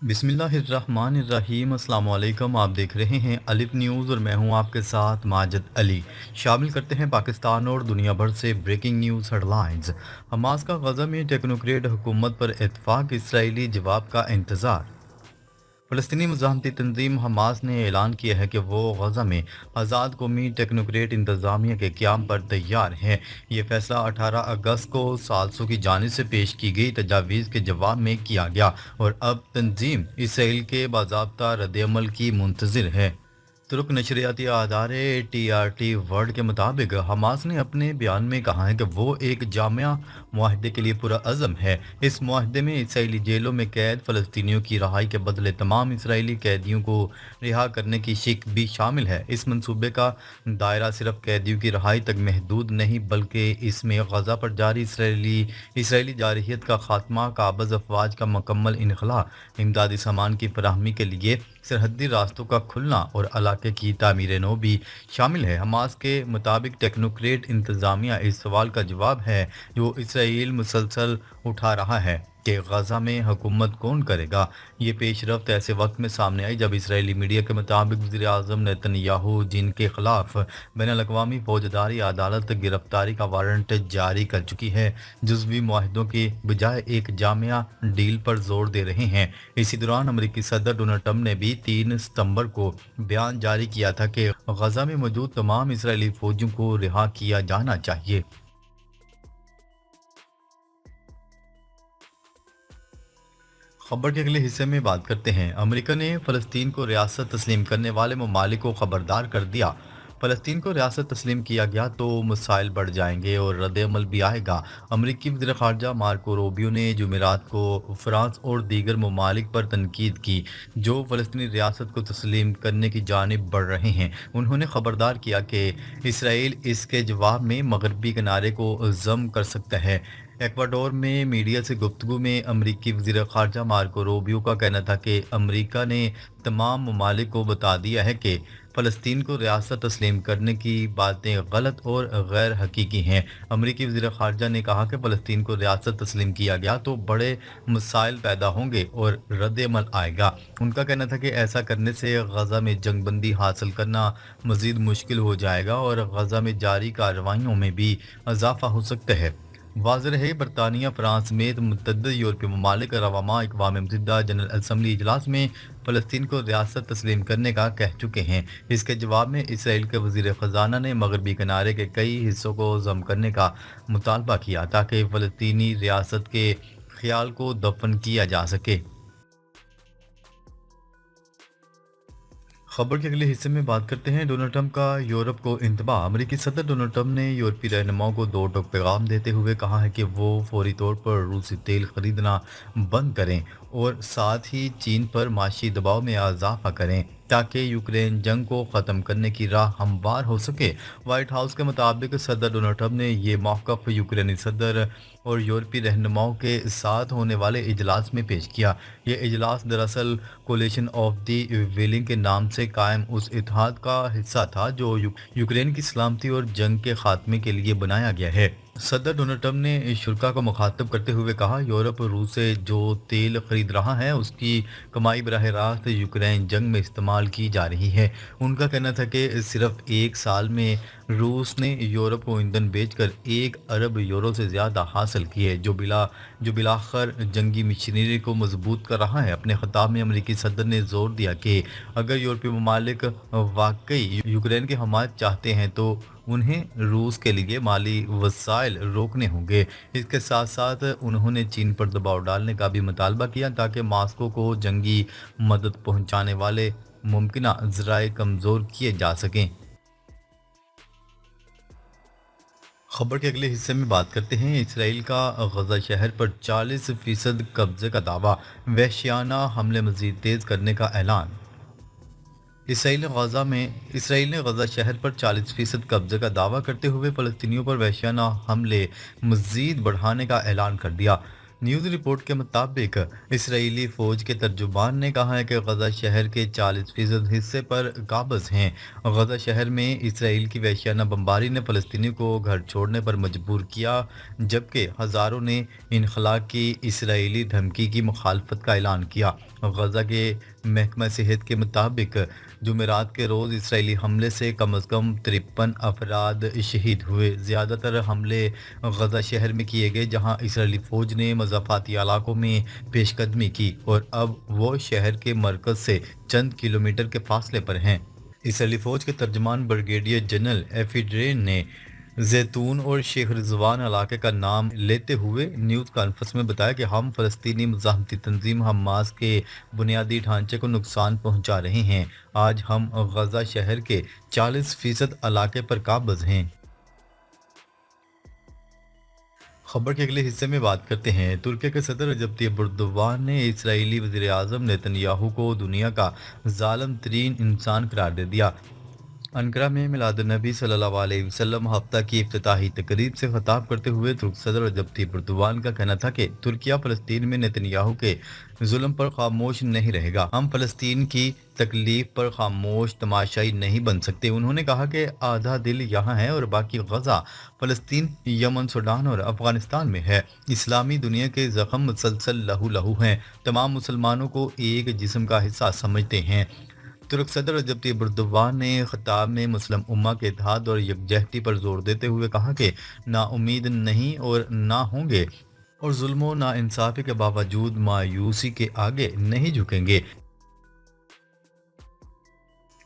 बिस्मिल्लाहिर्रहमानिर्रहीम। अस्सलाम वालेकुम। आप देख रहे हैं अलिफ न्यूज़ और मैं हूं आपके साथ माजिद अली। शामिल करते हैं पाकिस्तान और दुनिया भर से ब्रेकिंग न्यूज़ हेडलाइंस। हमास का गज़ा में टेक्नोक्रेट हुकूमत पर इत्फाक, इसराइली जवाब का इंतज़ार। फ़लस्तीनी मज़ाहमती तंजीम हमास ने ऐलान किया है कि वो गज़ा में आज़ाद कौमी टेक्नोक्रेट इंतज़ामिया के क़याम पर तैयार हैं। ये फ़ैसला 18 अगस्त को साल्सो की जानिब से पेश की गई तजावीज़ के जवाब में किया गया और अब तंजीम इसराइल के बाज़ाब्ता रद्द-ए-अमल की मुंतज़िर है। तुर्क नशरियाती अदारे TRT वर्ल्ड के मुताबिक हमास ने अपने बयान में कहा है कि वो एक जामिया मुआहदे के लिए पुरअज़म है। इस मुआहदे में इसराइली जेलों में कैद फ़लस्तीनियों की रहाई के बदले तमाम इसराइली कैदियों को रिहा करने की शिक भी शामिल है। इस मंसूबे का दायरा सिर्फ कैदियों की रहाई तक महदूद नहीं, बल्कि इसमें गज़ा पर जारी इसराइली जारहियत का खात्मा, काबज़ अफवाज का मुकम्मल इनखला, इमदादी सामान की फराहमी के लिए सरहदी रास्तों का खुलना और इलाके की तामीर नौ भी शामिल है। हमास के मुताबिक टेक्नोक्रेट इंतज़ामिया इस सवाल का जवाब है जो इसराइल मुसलसल उठा रहा है कि गज़ा में हुकूमत कौन करेगा। ये पेशरफ्त ऐसे वक्त में सामने आई जब इसराइली मीडिया के मुताबिक वज़ीर आज़म नेतन्याहू, जिनके खिलाफ बैनुल-अक़वामी फौजदारी अदालत गिरफ्तारी का वारंट जारी कर चुकी है, जुज़वी मुआहदों की बजाय एक जामिया डील पर जोर दे रहे हैं। इसी दौरान अमेरिकी सदर डोनाल्ड ट्रंप ने भी 3 सितंबर को बयान जारी किया था कि गज़ा में मौजूद तमाम इसराइली फौजियों को रिहा किया जाना चाहिए। खबर के अगले हिस्से में बात करते हैं। अमेरिका ने फ़लस्तीन को रियासत तस्लीम करने वाले ममालिक को खबरदार कर दिया। फ़लस्तीन को रियासत तस्लीम किया गया तो मसाइल बढ़ जाएंगे और रद्द-ए-अमल भी आएगा। अमेरिकी वज़ीर ख़ारजा मार्को रूबियो ने जुमेरात को फ़्रांस और दीगर ममालिक पर तनकीद की जो फ़लस्तीनी रियासत को तस्लीम करने की जानिब बढ़ रहे हैं। उन्होंने खबरदार किया कि इसराइल इसके जवाब में मगरबी किनारे को ज़म कर सकता है। एक्वाडोर में मीडिया से गुफ्तगू में अमरीकी वज़ीर ख़ारजा मार्को रूबियो का कहना था कि अमरीका ने तमाम ममालिक को बता दिया है कि फ़लस्तीन को रियासत तस्लीम करने की बातें गलत और गैर हकीकी हैं। अमरीकी वज़ीर ख़ारजा ने कहा कि फ़लस्तीन को रियासत तस्लीम किया गया तो बड़े मसाइल पैदा होंगे और रद्द-ए-अमल आएगा। उनका कहना था कि ऐसा करने से गज़ा में जंगबंदी हासिल करना मज़ीद मुश्किल हो जाएगा और गज़ा में जारी कार्रवाइयों में भी इजाफ़ा हो सकता है। वाज़ेह रहे बरतानिया, फ्रांस समेत मुतअद्दिद यूरोपीय ममालिक रवामा अक़वाम मुत्तहिदा जनरल असम्बली इजलास में फ़लस्तीन को रियासत तस्लीम करने का कह चुके हैं। इसके जवाब में इसराइल के वज़ीर ख़ज़ाना ने मगरबी किनारे के कई हिस्सों को ज़म करने का मुतालबा किया ताकि फ़लस्तीनी रियासत के ख़्याल को दफन किया जा सके। खबर के अगले हिस्से में बात करते हैं। डोनाल्ड ट्रंप का यूरोप को इंतबाह। अमेरिकी सदर डोनाल्ड ट्रंप ने यूरोपीय रहनुमाओं को दो टोक पैगाम देते हुए कहा है कि वो फौरी तौर पर रूसी तेल खरीदना बंद करें और साथ ही चीन पर माशी दबाव में इजाफा करें ताकि यूक्रेन जंग को ख़त्म करने की राह हमवार हो सके। वाइट हाउस के मुताबिक सदर डोनाल्ड ट्रंप ने यह मौक़िफ़ यूक्रेनी सदर और यूरोपीय रहनुमाओं के साथ होने वाले इजलास में पेश किया। ये इजलास दरअसल कोलिशन ऑफ द विलिंग के नाम से कायम उस इत्तेहाद का हिस्सा था जो यूक्रेन की सलामती और जंग के खात्मे के लिए बनाया गया है। सदर डोनाल्ड ट्रंप ने शुरा को मुखातब करते हुए कहा, यूरोप रूस से जो तेल खरीद रहा है उसकी कमाई बराह रास्त यूक्रेन जंग में इस्तेमाल की जा रही है। उनका कहना था कि सिर्फ एक साल में रूस ने यूरोप को ईंधन बेचकर 1 अरब यूरो से ज़्यादा हासिल किए जो बिलाखर जंगी मशीनरी को मजबूत कर रहा है। अपने खिताब में अमरीकी सदर ने जोर दिया कि अगर यूरोपीय ममालिक वाकई यूक्रेन की हमायत चाहते हैं तो उन्हें रूस के लिए माली वसाइल रोकने होंगे। इसके साथ साथ उन्होंने चीन पर दबाव डालने का भी मुतालबा किया ताकि मास्को को जंगी मदद पहुंचाने वाले मुमकिन ज़राए कमज़ोर किए जा सकें। खबर के अगले हिस्से में बात करते हैं। इसराइल का गजा शहर पर 40% कब्जे का दावा, वहशियाना हमले मजीद तेज़ करने का ऐलान। इसराइल ने गजा शहर पर 40% कब्जे का दावा करते हुए फ़लस्तीनियों पर वहशियाना हमले मजीद बढ़ाने का ऐलान कर दिया। न्यूज़ रिपोर्ट के मुताबिक इसराइली फौज के तर्जुमान ने कहा है कि गजा शहर के 40% हिस्से पर काबज हैं। गजा शहर में इसराइल की वहशियाना बमबारी ने फ़लस्तीनी को घर छोड़ने पर मजबूर किया, जबकि हज़ारों ने इनखला की इसराइली धमकी की मुखालफत का ऐलान किया। गजा के महकमा सेहत के मुताबिक जुमेरात के रोज़ इसराइली हमले से कम अज़ कम 53 अफराद शहीद हुए। ज़्यादातर हमले गजा शहर में किए गए, जहां इसराइली फ़ौज ने मज़ाफ़ाती इलाकों में पेशकदमी की और अब वो शहर के मरकज़ से चंद किलोमीटर के फासले पर हैं। इसराइली फ़ौज के तर्जमान ब्रिगेडियर जनरल एफी ड्रेन ने जैतून और शेख रिजवान इलाके का नाम लेते हुए न्यूज़ कॉन्फ्रेंस में बताया कि हम फ़लस्तीनी मज़ाहमती तंजीम हमास के बुनियादी ढांचे को नुकसान पहुंचा रहे हैं। आज हम गजा शहर के 40% इलाके पर काबज़ हैं। खबर के अगले हिस्से में बात करते हैं। तुर्की के सदर रजब तैयब एर्दोगान ने इसराइली वज़ीर-ए-आज़म नेतन्याहू को दुनिया का ज़ालिम तरीन इंसान करार दे दिया। अनकरा में मिलादुन्नबी सल्लल्लाहु अलैहि वसल्लम हफ्ता की इफ्तिताही तकरीब से खिताब करते हुए तुर्क सदर रजब तैयब एर्दोगान का कहना था कि तुर्किया फ़लस्तीन में नेतन्याहू के जुल्म पर खामोश नहीं रहेगा। हम फ़लस्तीन की तकलीफ पर खामोश तमाशाई नहीं बन सकते। उन्होंने कहा कि आधा दिल यहाँ है और बाकी गजा, फ़लस्तीन, यमन, सूडान और अफ़गानिस्तान में है। इस्लामी दुनिया के ज़ख्म मुसलसल लहू लहू हैं। तमाम मुसलमानों को एक जिस्म का हिस्सा समझते हैं। तुर्क सदर रजब तैयब एर्दोगान ने खिताब में मुस्लिम उम्मा के इत्तेहाद और यकजहती पर जोर देते हुए कहा कि ना उम्मीद नहीं और ना होंगे और जुल्म ना इंसाफी के बावजूद मायूसी के आगे नहीं झुकेंगे।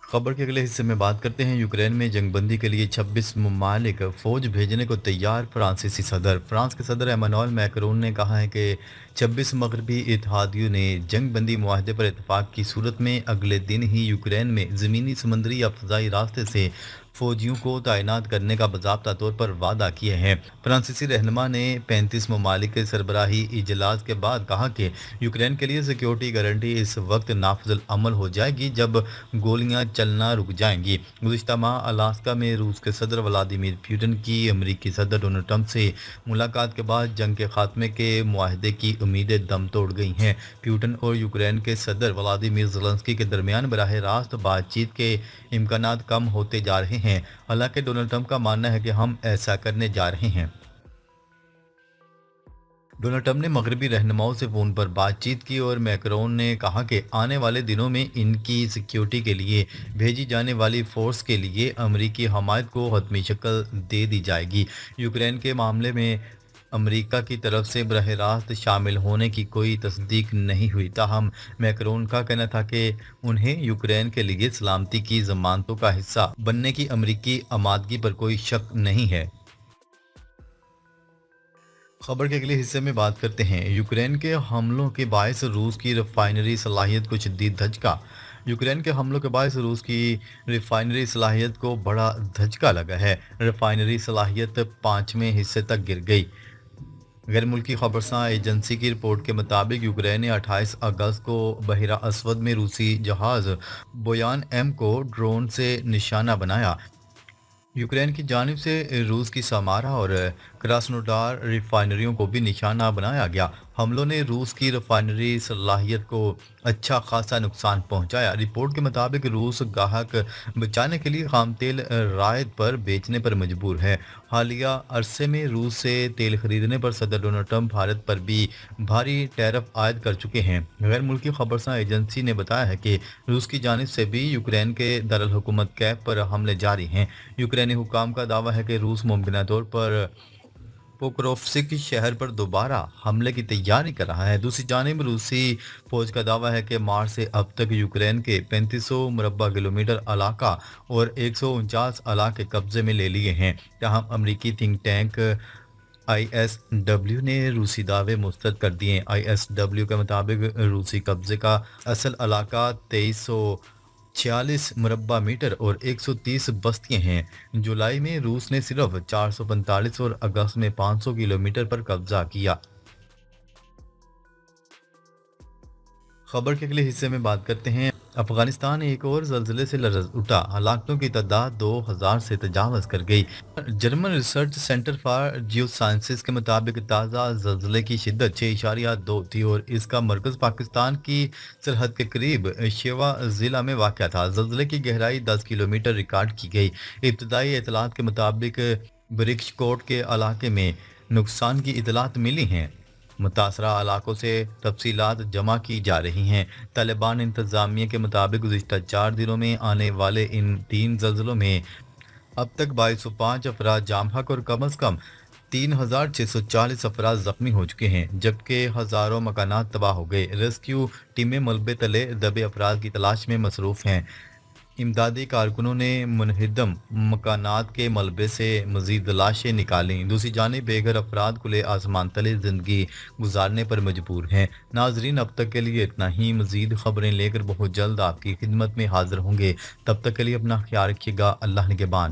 खबर के अगले हिस्से में बात करते हैं। यूक्रेन में जंगबंदी के लिए 26 ममालिक फौज भेजने को तैयार। फ्रांसीसी सदर फ्रांस के सदर एमानुएल मैक्रोन ने कहा है कि 26 मगरबी इत्तेहादियों ने जंगबंदी मुआहदे पर इतफाक की सूरत में अगले दिन ही यूक्रेन में ज़मीनी, समुद्री या फ़ज़ाई रास्ते से फौजियों को तैनात करने का बाज़ाब्ता तौर पर वादा किए हैं। फ्रांसीसी रहनुमा ने 35 ममालिक के सरबराही इजलास के बाद कहा कि यूक्रेन के लिए सिक्योरिटी गारंटी इस वक्त नाफिजुल अमल हो जाएगी जब गोलियां चलना रुक जाएंगी। गुज़िश्ता माह अलास्का में रूस के सदर व्लादिमीर पुतिन की अमेरिकी सदर डोनाल्ड ट्रंप से मुलाकात के बाद जंग के खात्मे के मुआहदे की उम्मीदें दम तोड़ गई हैं। पुतिन और यूक्रेन के सदर व्लादिमीर ज़ेलेंस्की के दरमियान बराह रास्त बातचीत के इम्कानात कम होते जा रहे हैं। हालांकि डोनाल्ड ट्रंप का मानना है कि हम ऐसा करने जा रहे हैं। डोनाल्ड ट्रंप ने मगरबी रहनुमाओं से फ़ोन पर बातचीत की और मैक्रोन ने कहा कि आने वाले दिनों में इनकी सिक्योरिटी के लिए भेजी जाने वाली फ़ोर्स के लिए अमेरिकी हमायत को हतमी शक्ल दे दी जाएगी। यूक्रेन के मामले में अमेरिका की तरफ से बरह रास्त शामिल होने की कोई तस्दीक नहीं हुई। ताहम मैक्रोन का कहना था कि उन्हें यूक्रेन के लिए सलामती की ज़मानतों का हिस्सा बनने की अमेरिकी आमादगी पर कोई शक नहीं है। खबर के अगले हिस्से में बात करते हैं। यूक्रेन के हमलों के बायस रूस की रिफाइनरी सलाहियत को शदीद धचका। यूक्रेन के हमलों के बायस रूस की रिफाइनरी सलाहियत को बड़ा धचका लगा है। रिफाइनरी सलाहियत 5वें हिस्से तक गिर गई। गैर मुल्की खबरसां एजेंसी की रिपोर्ट के मुताबिक यूक्रेन ने 28 अगस्त को बहिरा असवद में रूसी जहाज़ बोयान एम को ड्रोन से निशाना बनाया। यूक्रेन की जानिब से रूस की समारा और क्रास्नोडार रिफाइनरियों को भी निशाना बनाया गया। हमलों ने रूस की रिफाइनरी सलाहियत को अच्छा खासा नुकसान पहुंचाया। रिपोर्ट के मुताबिक रूस गाहक बचाने के लिए खाम तेल रायत पर बेचने पर मजबूर है। हालिया अरसे में रूस से तेल खरीदने पर सदर डोनाल्ड ट्रंप भारत पर भी भारी टैरिफ आयद कर चुके हैं। गैर मुल्की खबरसां एजेंसी ने बताया है कि रूस की जानिब से भी यूक्रेन के दारुल हुकूमत कैफ पर हमले जारी हैं। यूक्रेनी हुकाम का दावा है कि रूस मुमकिन तौर पर पोक्रोव्स्क शहर पर दोबारा हमले की तैयारी कर रहा है। दूसरी जानिब रूसी फौज का दावा है कि मार्च से अब तक यूक्रेन के 3500 मुरबा किलोमीटर इलाका और 149 इलाके कब्जे में ले लिए हैं। जहां अमरीकी थिंक टैंक ISW ने रूसी दावे मुस्तरद कर दिए। ISW के मुताबिक रूसी कब्जे का असल इलाका 2346 मुरबा मीटर और 130 बस्तियां हैं। जुलाई में रूस ने सिर्फ 445 और अगस्त में 500 किलोमीटर पर कब्जा किया। खबर के अगले हिस्से में बात करते हैं। افغانستان ایک اور زلزلے سے لرز اٹھا، ہلاکتوں کی تعداد 2000 سے تجاوز کر گئی۔ German research centre for geosciences کے مطابق تازہ زلزلے کی شدت 6.2 تھی اور اس کا مرکز پاکستان کی سرحد کے قریب شیوا ضلع میں واقع تھا۔ زلزلے کی گہرائی 10 کلومیٹر ریکارڈ کی گئی۔ ابتدائی اطلاعات کے مطابق برکش کوٹ کے علاقے میں نقصان کی اطلاعات ملی ہیں۔ متاثرہ علاقوں سے تفصیلات جمع کی جا رہی ہیں۔ طالبان انتظامیہ کے مطابق گزشتہ 4 دنوں میں آنے والے ان 3 زلزلوں میں اب تک 2205 افراد جاں بحق اور کم از کم 3640 افراد زخمی ہو چکے ہیں، جبکہ ہزاروں مکانات تباہ ہو گئے۔ ریسکیو ٹیمیں ملبے تلے دبے افراد کی تلاش میں مصروف ہیں۔ امدادی کارکنوں نے منہدم مکانات کے ملبے سے مزید لاشیں نکالیں۔ دوسری جانب بے گھر افراد کھلے آسمان تلے زندگی گزارنے پر مجبور ہیں۔ ناظرین، اب تک کے لیے اتنا ہی۔ مزید خبریں لے کر بہت جلد آپ کی خدمت میں حاضر ہوں گے۔ تب تک کے لیے اپنا خیال رکھیے گا۔ اللہ نگہبان۔